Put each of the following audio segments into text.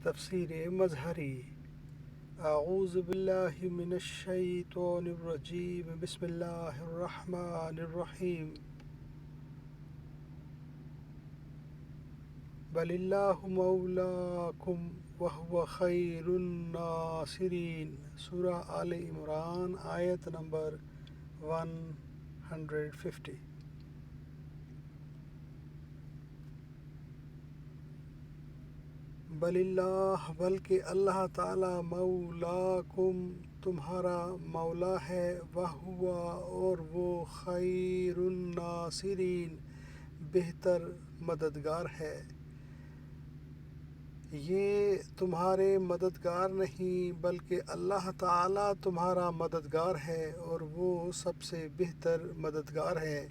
تفسیر مظہری۔ اعوذ باللہ من الشیطان الرجیم، بسم اللہ الرحمن الرحیم۔ بل اللہ مولاکم وہو خیر الناصرین۔ سورہ آل عمران، آیت نمبر 150۔ بل اللہ، بلکہ اللہ تعالی مولاکم تمہارا مولا ہے، وہو اور وہ خیر الناصرین بہتر مددگار ہے۔ یہ تمہارے مددگار نہیں بلکہ اللہ تعالی تمہارا مددگار ہے اور وہ سب سے بہتر مددگار ہے۔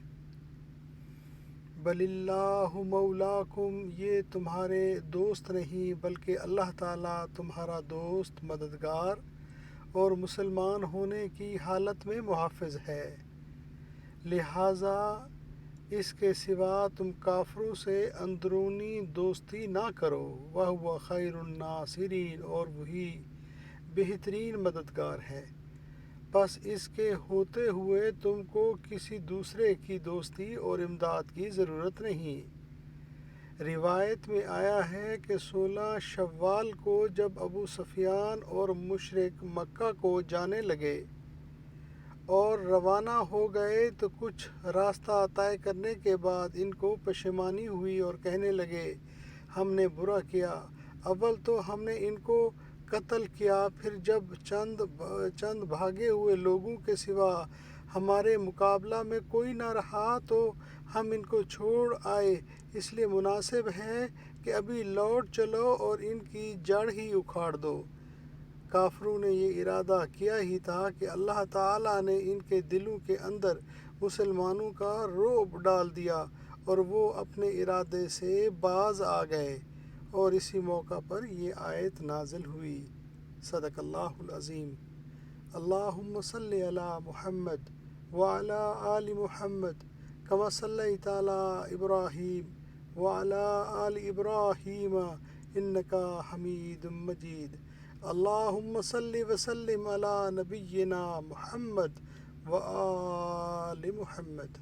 بل اللہ مولاکم، یہ تمہارے دوست نہیں بلکہ اللہ تعالی تمہارا دوست، مددگار اور مسلمان ہونے کی حالت میں محافظ ہے۔ لہٰذا اس کے سوا تم کافروں سے اندرونی دوستی نہ کرو۔ وہو خیر الناصرین، اور وہی بہترین مددگار ہے۔ پس اس کے ہوتے ہوئے تم کو کسی دوسرے کی دوستی اور امداد کی ضرورت نہیں۔ روایت میں آیا ہے کہ 16 شوال کو جب ابو سفیان اور مشرک مکہ کو جانے لگے اور روانہ ہو گئے تو کچھ راستہ طے کرنے کے بعد ان کو پشیمانی ہوئی اور کہنے لگے، ہم نے برا کیا۔ اول تو ہم نے ان کو قتل کیا، پھر جب چند بھاگے ہوئے لوگوں کے سوا ہمارے مقابلہ میں کوئی نہ رہا تو ہم ان کو چھوڑ آئے، اس لیے مناسب ہے کہ ابھی لوٹ چلو اور ان کی جڑ ہی اکھاڑ دو۔ کافروں نے یہ ارادہ کیا ہی تھا کہ اللہ تعالیٰ نے ان کے دلوں کے اندر مسلمانوں کا رعب ڈال دیا اور وہ اپنے ارادے سے باز آ گئے، اور اسی موقع پر یہ آیت نازل ہوئی۔ صدق اللہ العظیم۔ اللہم صلی علی محمد وعلی آل محمد کما صلیت علی ابراہیم وعلی آل ابراہیم انکا حمید مجید۔ اللہم صلی وسلم علی نبینا محمد وآل محمد۔